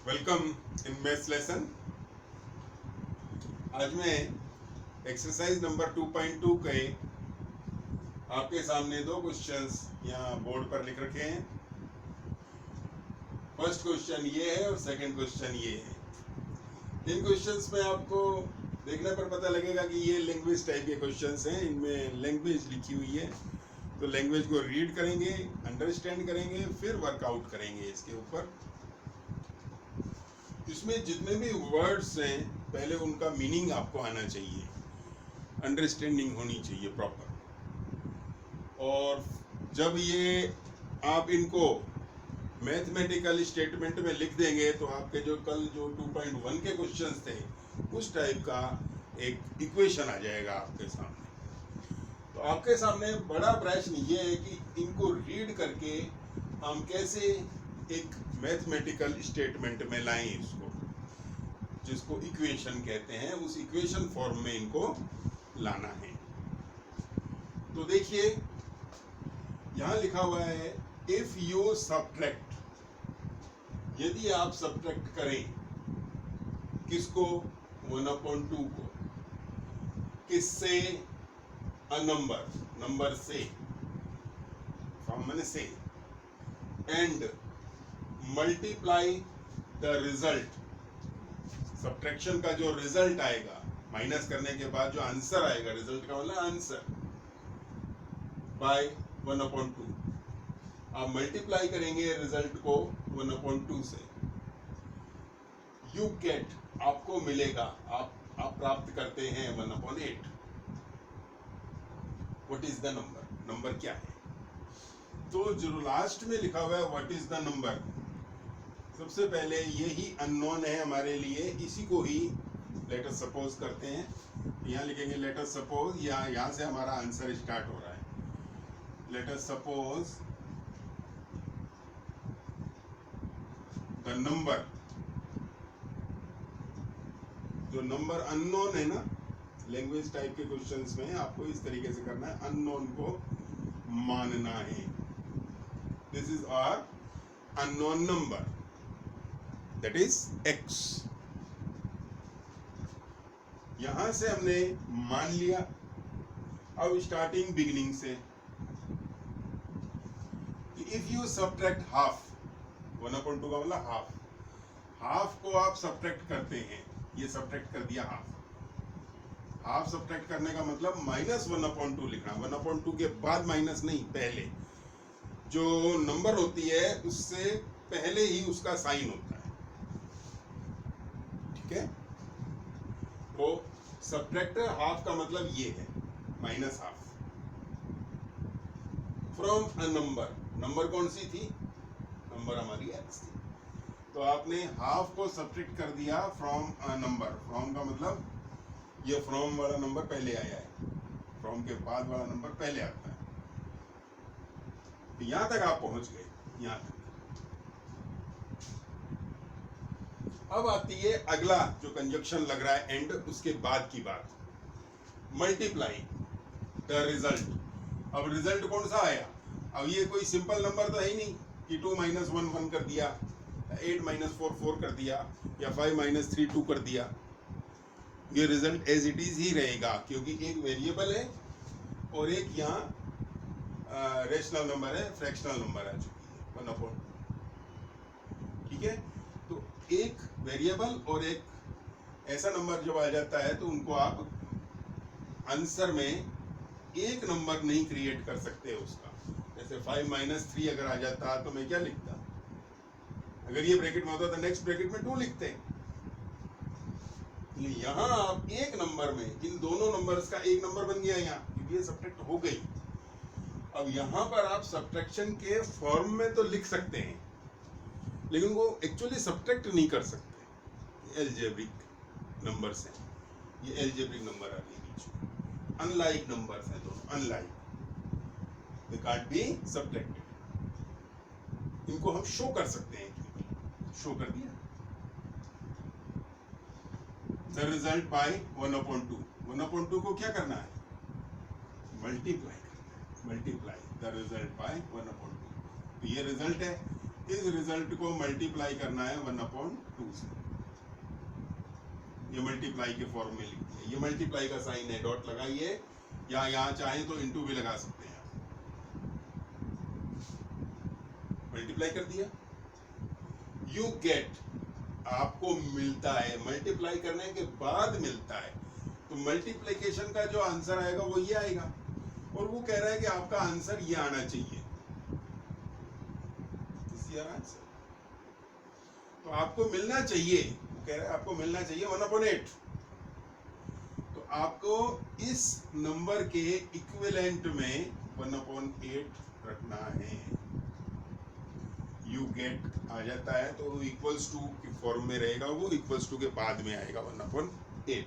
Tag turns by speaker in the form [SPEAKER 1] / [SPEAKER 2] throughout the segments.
[SPEAKER 1] Welcome in maths lesson. आज मैं exercise number 2.2 के आपके सामने दो क्वेश्चंस यहाँ बोर्ड पर लिख रखे हैं। फर्स्ट क्वेश्चन ये है और सेकंड क्वेश्चन ये है। इन क्वेश्चंस में आपको देखने पर पता लगेगा कि ये लैंग्वेज टाइप के क्वेश्चंस हैं। इनमें लैंग्वेज लिखी हुई है, तो लैंग्वेज को रीड करेंगे, अंडरस्टैंड करेंगे, फिर वर्कआउट करेंगे इसके ऊपर। इसमें जितने भी वर्ड्स हैं पहले उनका मीनिंग आपको आना चाहिए, अंडरस्टैंडिंग होनी चाहिए प्रॉपर। और जब ये आप इनको मैथमेटिकल स्टेटमेंट में लिख देंगे तो आपके जो कल जो 2.1 के क्वेश्चंस थे उस टाइप का एक इक्वेशन आ जाएगा आपके सामने। तो आपके सामने बड़ा प्रश्न ये है कि इनको रीड करके हम कैसे एक मैथमेटिकल स्टेटमेंट में लाएं इसको, जिसको इक्वेशन कहते हैं, उस इक्वेशन फॉर्म में इनको लाना है। तो देखिए यहां लिखा हुआ है इफ यू सब्ट्रैक्ट, यदि आप सब्ट्रैक्ट करें किसको, 1/2 को, किससे, अ नंबर से, फ्रॉम मैंने से, and multiply the result, subtraction का जो रिजल्ट आएगा, माइनस करने के बाद जो आंसर आएगा, रिजल्ट का मतलब आंसर, बाय 1/2। आप मल्टीप्लाई करेंगे रिजल्ट को 1/2 से, यू गेट, आपको मिलेगा, आप प्राप्त करते हैं 1/8। What is the number, number क्या है? तो जो लास्ट में लिखा हुआ है व्हाट इज द नंबर, सबसे पहले यही अननोन है हमारे लिए, इसी को ही लेट अस सपोज करते हैं। यहाँ लिखेंगे लेट अस सपोज, या यहाँ से हमारा आंसर स्टार्ट हो रहा है। Let us suppose the number, जो नंबर अननोन है ना, लैंग्वेज टाइप के क्वेश्चंस में आपको इस तरीके से करना है, अननोन को मानना है। This is our unknown number, that is x। यहां से हमने मान लिया। अब स्टार्टिंग बिगिनिंग से, इफ यू सब्ट्रैक्ट हाफ, 1/2 का मतलब हाफ, हाफ को आप सब्ट्रैक्ट करते हैं, ये सब्ट्रैक्ट कर दिया हाफ। हाफ सब्ट्रैक्ट करने का मतलब -1/2 लिखना, 1/2 के बाद माइनस नहीं, पहले जो नंबर होती है उससे पहले ही उसका साइन होता है, ठीक है? तो सब्ट्रैक्ट हाफ का मतलब ये है, minus half from a number. Number कौन सी थी? नंबर हमारी x थी। तो आपने हाफ को सब्ट्रैक्ट कर दिया फ्रॉम अ नंबर। फ्रॉम का मतलब ये फ्रॉम वाला नंबर पहले आया है, फ्रॉम के बाद वाला नंबर पहले आता है। तो यहां तक आप पहुंच गए, यहां तक। अब आती है अगला जो कंजक्शन लग रहा है एंड, उसके बाद की बात, मल्टीप्लाई द रिजल्ट। अब रिजल्ट कौन सा आया? अब ये कोई सिंपल नंबर तो है ही नहीं कि 2 - 1 1 कर दिया, 8 - 4 4 कर दिया, या 5 - 3 2 कर दिया। ये रिजल्ट एज इट इज ही रहेगा, क्योंकि एक वेरिएबल है और एक यहाँ रेशनल नंबर है, फ्रैक्शनल नंबर आ चुकी है 1/2, ठीक है? तो एक वेरिएबल और एक ऐसा नंबर जब आ जाता है तो उनको आप आंसर में एक नंबर नहीं क्रिएट कर सकते उसका। जैसे 5 - 3 अगर आ जाता तो मैं क्या लिखता? अगर ये ब्रैकेट में होता तो नेक्स्ट ब्रैकेट में 2 लिखते। तो यहाँ आप एक नंबर में इन दोनों नंबर्स का एक नंबर बन गया यहाँ, क्योंकि ये सब्ट्रैक्ट हो गई। अब यहाँ पर आप सब्ट्रैक्शन के फॉर्म में तो लिख सकते हैं, लेकिन वो एक्चुअली सब्ट्रैक्ट नहीं कर सकते। एल्जेब्रिक नंबर से, ये एल्जेब्रिक नंबर आ गई बीच में, अनलाइक नंबर्स हैं दोनों, unlike, they can't be subtracted. इनको हम शो कर सकते हैं, शो कर दिया द रिजल्ट बाय 1/2। 1/2 को क्या करना है? मल्टीप्लाई करना है, मल्टीप्लाई द रिजल्ट बाय 1/2। तो ये रिजल्ट है, इस रिजल्ट को मल्टीप्लाई करना है 1/2 से। ये मल्टीप्लाई के फॉर्म में लिखिए, ये मल्टीप्लाई का साइन है, डॉट लगाइए, या यहाँ चाहे तो इनटू भी लगा सकते हैं। मल्टीप्लाई कर दिया, यू गेट, आपको मिलता है, मल्टीप्लाई करने के बाद मिलता है, तो मल्टीप्लिकेशन का जो आंसर आएगा वो ये आएगा, और वो कह रहा है कि आपका आंसर ये आना चाहिए, आंसर तो आपको मिलना चाहिए, वो कह रहा है आपको मिलना चाहिए 1/8। तो आपको इस नंबर के इक्विवेलेंट में 1/8 रखना है। यू गेट आ जाता है तो इक्वल्स टू की फॉर्म में रहेगा, वो इक्वल्स टू के बाद में आएगा 1/8।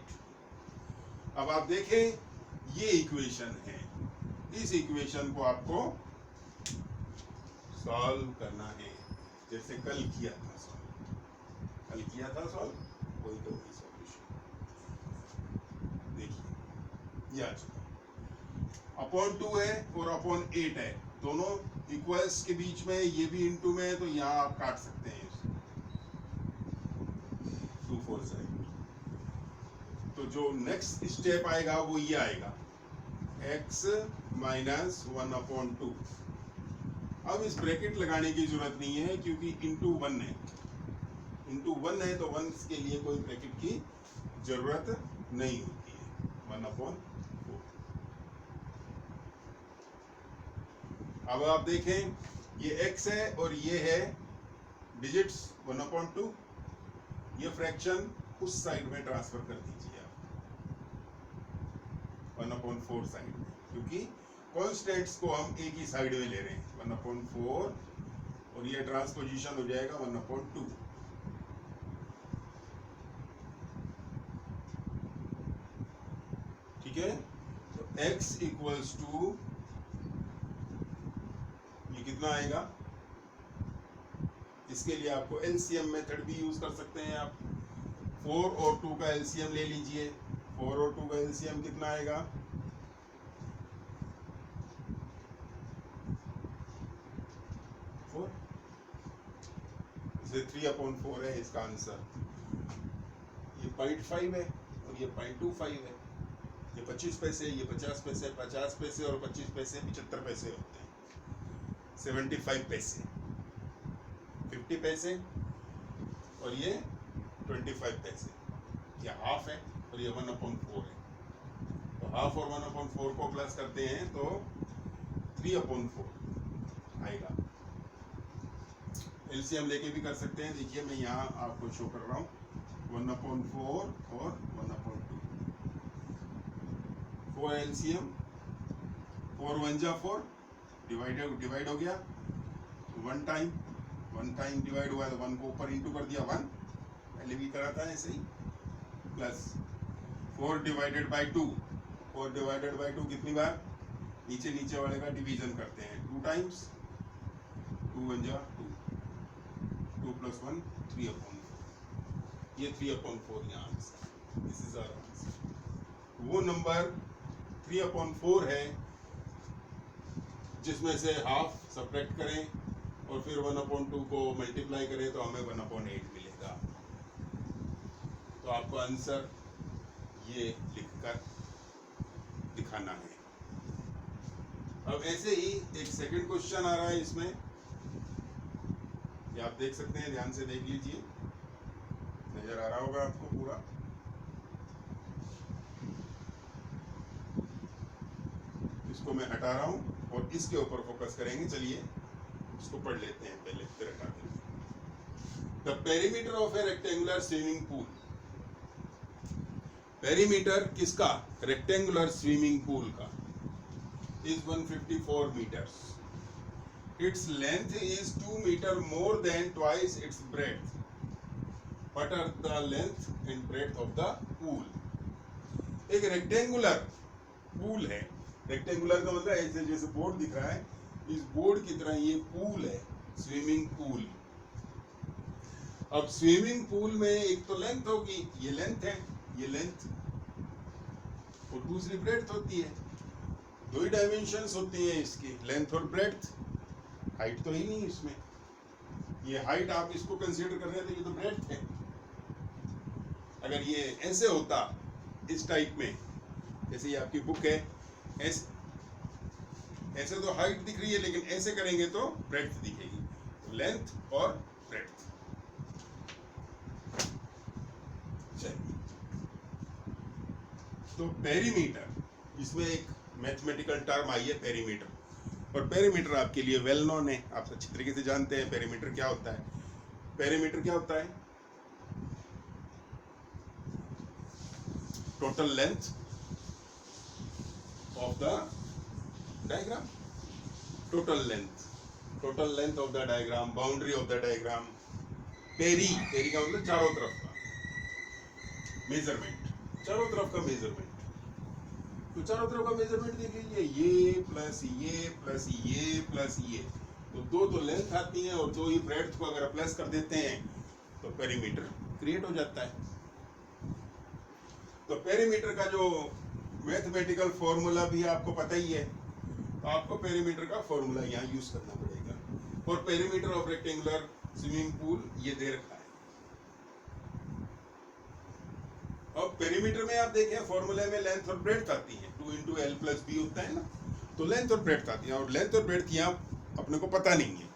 [SPEAKER 1] अब आप देखें ये इक्वेशन है, इस इक्वेशन को आपको सॉल्व करना है, जैसे कल किया था सॉल्व, वही तो वही सॉल्यूशन। देखिए ये आ चुका, अपॉन 2 है और अपॉन 8 है, दोनों इक्वल्स के बीच में, ये भी इनटू में है, तो यहाँ आप काट सकते हैं 2 4 से। तो जो नेक्स्ट स्टेप आएगा वो ये आएगा, x माइनस 1/2। अब इस ब्रैकेट लगाने की जरूरत नहीं है क्योंकि इंटू 1 है, तो 1 के लिए कोई ब्रैकेट की जरूरत नहीं होती है, 1/4। अब आप देखें ये x है और ये है डिजिट्स 1/2, ये फ्रैक्शन उस साइड में ट्रांसफर कर दीजिए आप 1/4 साइड में, क्योंकि कॉन्स्टेंट्स को हम एक ही साइड में ले रहे हैं 1/4, और ये ट्रांसपोजिशन हो जाएगा 1/2। ठीक है, तो x इक्वल्स टू ये कितना आएगा, इसके लिए आपको एलसीएम मेथड भी यूज कर सकते हैं आप। 4 और 2 का एलसीएम ले लीजिए, 4 और 2 का एलसीएम कितना आएगा, 4, इसे 3/4 है इसका आंसर। ये 0.5 है और ये 0.25 है, ये 25 पैसे, ये 50 पैसे, 50 पैसे और 25 पैसे 75 पैसे होते हैं, 75 पैसे, 50 पैसे और ये 25 पैसे, ये हाफ है और ये 1/4 है। तो हाफ और 1/4 को प्लस करते हैं तो 3/4 आएगा। एलसीएम लेके भी कर सकते हैं, देखिए मैं यहाँ आपको शो कर रहा हूँ, 1/4 और 1/2, 4 एलसीएम, 4 1 जा 4, डिवाइड हो गया, 1 टाइम डिवाइड हुआ तो 1 को ऊपर इंटू कर दिया, 1 पहले भी करा था ऐसे ही, plus 4 divided by 2, 4 divided by 2 कितनी बार, नीचे वाले का डिवीजन करते हैं 2 टाइम्स, 2 1 जा 2, 2 + 1 3/4, ये 3/4 यहाँ answer, this is our answer. वो नंबर 3/4 है जिसमें से हाफ सब्ट्रैक्ट करें और फिर 1/2 को मल्टीप्लाई करें तो हमें 1/8 मिलेगा। तो आपको आंसर ये लिखकर दिखाना है। अब ऐसे ही एक सेकंड क्वेश्चन आ रहा है इसमें, ये आप देख सकते हैं, ध्यान से देख लीजिए, नजर आ रहा होगा आपको पूरा। इसको मैं हटा रहा हूं और इसके ऊपर फोकस करेंगे। चलिए इसको पढ़ लेते हैं पहले, फिर हटा देंगे। The perimeter of a rectangular swimming pool, perimeter किसका, रेक्टेंगुलर स्विमिंग पूल का, is 154 metres. Its length is 2 metre more than twice its breadth. What are the length and breadth of the pool. एक rectangular pool है, rectangular का मतलब ऐसे जैसे board दिख रहा है, इस बोर्ड की तरह ये पूल है, स्विमिंग पूल। अब स्विमिंग पूल में एक तो लेंथ होगी, ये लेंथ है, ये लेंथ, और दूसरी ब्रेड्थ होती है। 2 ही डायमेंशंस होती हैं इसकी, लेंथ और ब्रेड्थ, हाइट तो ही नहीं इसमें। ये हाइट आप इसको कंसीडर कर रहे हैं तो ये तो ब्रेड्थ है। अगर ये ऐसे होता इस टाइप में, जैसे ये आपकी बुक है, ऐसे तो हाइट दिख रही है, लेकिन ऐसे करेंगे तो ब्रेड्थ दिखेगी, लेंथ और ब्रेड्थ। चलिए, तो पेरीमीटर, इसमें एक मैथमेटिकल टर्म आई है पेरीमीटर, और पेरीमीटर आपके लिए वेल नोन है, आप अच्छी तरीके से जानते हैं पेरीमीटर क्या होता है। पेरीमीटर क्या होता है? Total length of the diagram, total length of the diagram, boundary of the diagram. Peri का मतलब चारों तरफ का मेजरमेंट, चारों तरफ का मेजरमेंट। तो चारों तरफ का मेजरमेंट देख लीजिए, ये प्लस ये प्लस ये प्लस ये, तो दो तो लेंथ आती है और दो ही ब्रेड्थ को अगर प्लस कर देते हैं तो पेरीमीटर क्रिएट हो जाता है। तो पेरीमीटर का जो मैथमेटिकल फॉर्मूला भी आपको पता ही है, तो आपको पेरीमीटर का फॉर्मूला यहाँ यूज करना पड़ेगा। और perimeter of rectangular swimming pool ये दे रखा है। अब पेरीमीटर में आप देखें फॉर्मूले में लेंथ और ब्रेड्थ आती है, 2 × L + B होता है ना, तो लेंथ और ब्रेड्थ आती है, और लेंथ और ब्रेड्थ यहाँ अपने को पता नहीं है।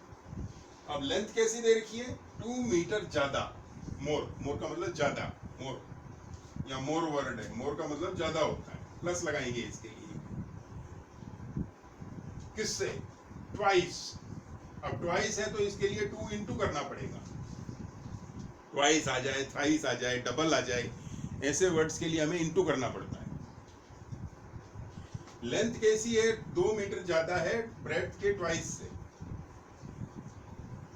[SPEAKER 1] अब लेंथ कैसी दे रखी है? 2 मीटर ज्यादा, मोर का मतलब ज्यादा, मोर या मोर वर्ड है, मोर का मतलब ज्यादा होता है, प्लस लगाएंगे इसके लिए। किससे? ट्वाइस। अब ट्वाइस है तो इसके लिए 2 × करना पड़ेगा, ट्वाइस आ जाए, थ्राइस आ जाए, डबल आ जाए, ऐसे वर्ड्स के लिए हमें इनटू करना पड़ता है। लेंथ कैसी है? 2 मीटर ज्यादा है ब्रेड्थ के ट्वाइस से।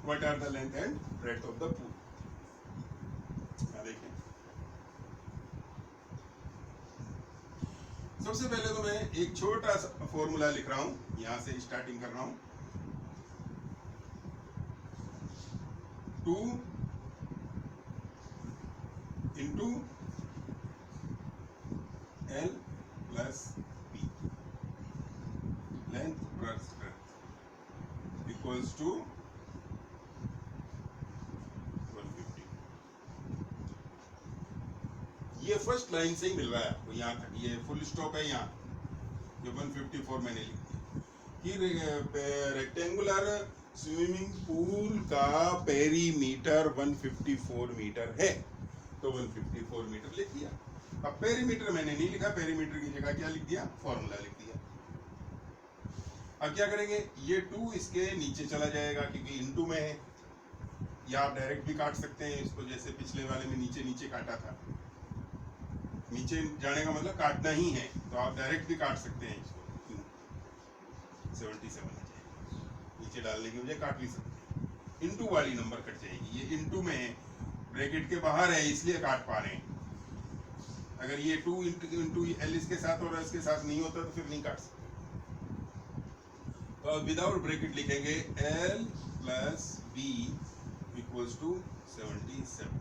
[SPEAKER 1] What are the length and breadth of the pool? देखें, सबसे पहले तो मैं एक छोटा सा फॉर्मूला लिख रहा हूं, यहां से स्टार्टिंग कर रहा हूं। 2 × L + B, length plus breadth equals to 150। ये फर्स्ट लाइन से ही मिल रहा है आपको, यहाँ तक ये फुल स्टॉप है, यहाँ ये 154 मैंने लिख दिया कि रेक्टेंगुलर स्विमिंग पूल का पेरीमीटर 154 मीटर है, तो 154 मीटर लिख दिया। अब पेरीमीटर मैंने नहीं लिखा, पेरीमीटर की जगह क्या लिख दिया? फॉर्मूला लिख दिया। अब क्या करेंगे? ये 2 इसके नीचे चला जाएगा क्योंकि इनटू में है, या आप डायरेक्ट भी काट सकते हैं इसको, जैसे पिछले वाले में नीचे नीचे काटा था। नीचे जाने का मतलब काटना ही है, तो आप डायरेक्ट भी काट सकते हैं इसको। 77 आ जाएगा, नीचे डालने की बजाय काट भी सकते हैं। इनटू वाली नंबर कट जाएगी, ये इनटू में है, ब्रैकेट के बाहर है इसलिए काट पा रहे हैं। अगर ये 2 × L इसके साथ और इसके साथ नहीं होता तो फिर नहीं काट सकते। तो विदाउट ब्रैकेट लिखेंगे L + B = 77।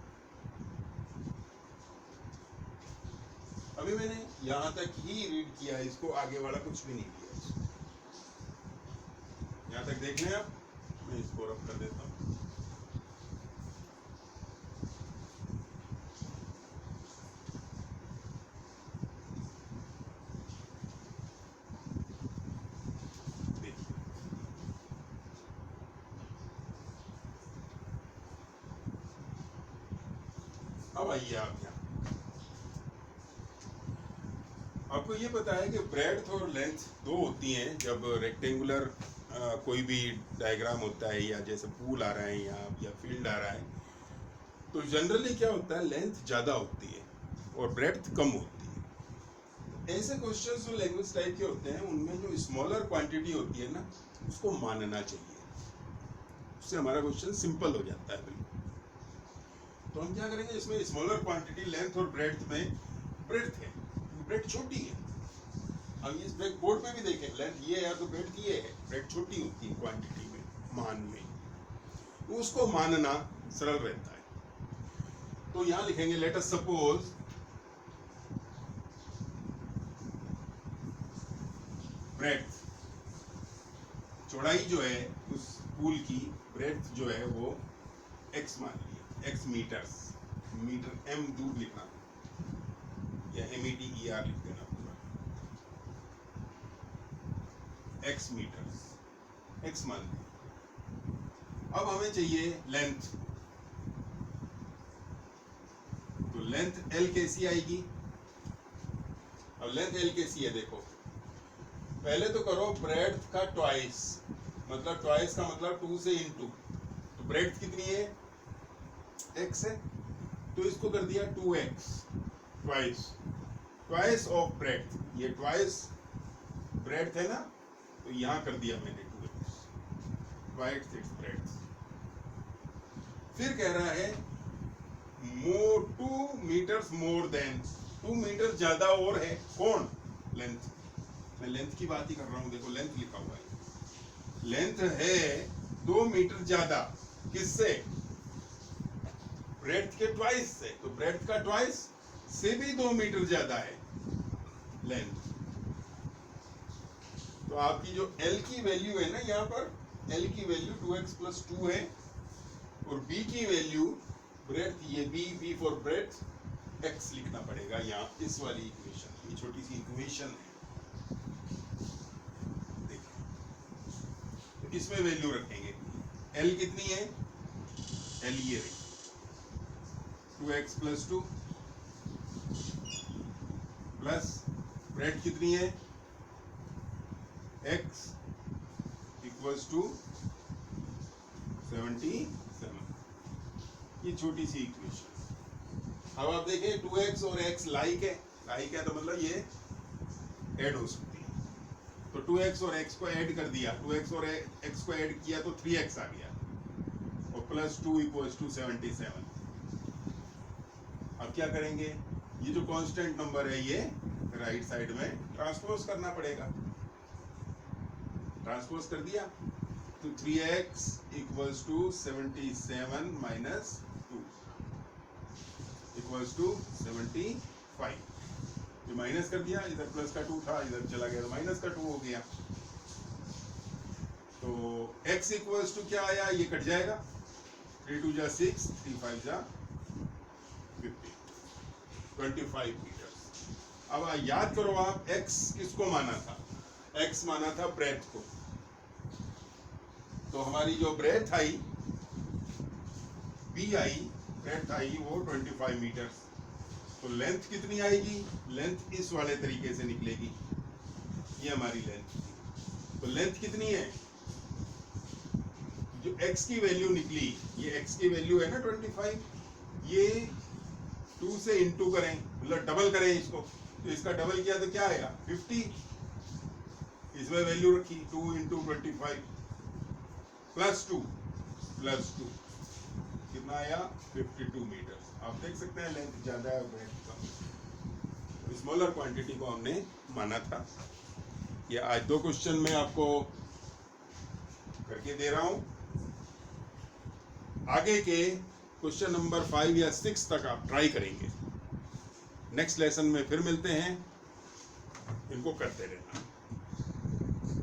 [SPEAKER 1] अभी मैंने यहां तक ही रीड किया, इसको आगे वाला कुछ भी नहीं किया। यहां तक देख लें आप, मैं इसको रब कर देता हूं। अब आइए आप यहाँ, आपको ये पता है कि ब्रेड्थ और लेंथ दो होती हैं जब रेक्टेंगुलर कोई भी डायग्राम होता है, या जैसे पूल आ रहा है यहाँ या फील्ड आ रहा है, तो जनरली क्या होता है? लेंथ ज़्यादा होती है और ब्रेड्थ कम होती है। ऐसे क्वेश्चंस जो लैंग्वेज टाइप के होते हैं उनमें जो स्मॉलर क्वांटिटी होती है ना, उसको मानना चाहिए, उससे हमारा क्वेश्चन सिंपल हो जाता है बिल्कुल। तो हम क्या करेंगे? इसमें स्मॉलर क्वांटिटी लेंथ और ब्रेड्थ में ब्रेड्थ है, ब्रेड्थ छोटी है। हम इस ब्रेड बोर्ड पे भी देखें, लेंथ ये है तो ब्रेड्थ ये है, ब्रेड्थ छोटी होती है क्वांटिटी में, मान में, तो उसको मानना सरल रहता है। तो यहां लिखेंगे लेट अस सपोज ब्रेड्थ, चौड़ाई जो है उस पूल की, ब्रेड्थ जो है वो एक्स मान लिया, एक्स मीटर्स, मीटर एम दूर लिखना या METER लिख देना पूरा, एक्स मीटर्स, एक्स मान लिया। अब हमें चाहिए लेंथ, तो लेंथ L कैसी आएगी? अब लेंथ L कैसी है देखो, पहले तो करो ब्रेड्थ का ट्वाइस, मतलब ट्वाइस का मतलब 2 से इनटू, तो ब्रेड्थ कितनी है? x है, तो इसको कर दिया 2x, twice, twice of breadth, ये ट्वाइस ब्रेड्थ है ना, तो यहां कर दिया मैंने 2x, ट्वाइस इट्स ब्रेड्थ। फिर कह रहा है मोर 2 मीटर्स मोर देन, 2 मीटर ज्यादा और है, कौन? लेंथ, मैं लेंथ की बात ही कर रहा हूं, देखो लेंथ लिखा हुआ है, लेंथ है 2 मीटर ज्यादा, किससे? ब्रेड्थ के ट्वाइस से, तो ब्रेड्थ का ट्वाइस से भी 2 मीटर ज्यादा है लेंथ। तो आपकी जो L की वैल्यू है ना, यहाँ पर L की वैल्यू 2x + 2 है, और B की वैल्यू ब्रेड्थ, ये B फॉर ब्रेड्थ, x लिखना पड़ेगा यहाँ, इस वाली इक्वेशन, ये छोटी सी इक्वेशन है, देखिए, तो इसमें वैल्यू रखेंगे। L कितनी है? L ये रही 2x + 2 प्लस ब्रेड्थ कितनी है? x = 77, ये छोटी सी इक्वेशन। अब आप देखें 2x और x लाइक है, लाइक है तो मतलब ये ऐड हो सकती है, तो 2x और x को ऐड कर दिया, 2x और x को ऐड किया तो 3x आ गया, और +2 = 77। अब क्या करेंगे, ये जो कांस्टेंट नंबर है ये राइट साइड में ट्रांसपोज करना पड़ेगा, ट्रांसपोज कर दिया, तो 3x = 77 - 2 = 75, ये माइनस कर दिया, इधर प्लस का 2 था, इधर चला गया तो माइनस का 2 हो गया, तो x = क्या आया, ये कट जाएगा, 3 × 2 = 6, 3 × 5 = 50, 25 मीटर। अब याद करो आप, x किसको माना था? x माना था ब्रेड्थ को, तो हमारी जो ब्रेड्थ आई, B आई, ब्रेड्थ आई वो 25 मीटर, तो लेंथ कितनी आएगी? लेंथ इस वाले तरीके से निकलेगी, ये हमारी लेंथ, तो लेंथ कितनी है? जो x की वैल्यू निकली, ये x की वैल्यू है ना 25, ये 2 से इंटू करें, मतलब डबल करें इसको, तो इसका डबल किया तो क्या आएगा? 50, इसमें वैल्यू रखी 2 × 25 +2 कितना आया? 52 मीटर। आप देख सकते हैं लेंथ ज्यादा है ब्रेड्थ कम, स्मॉलर क्वांटिटी को हमने माना था। ये आज 2 क्वेश्चन में आपको करके दे रहा हूं, आगे के क्वेश्चन नंबर 5 या 6 तक आप ट्राई करेंगे। नेक्स्ट लेसन में फिर मिलते हैं, इनको करते रहना।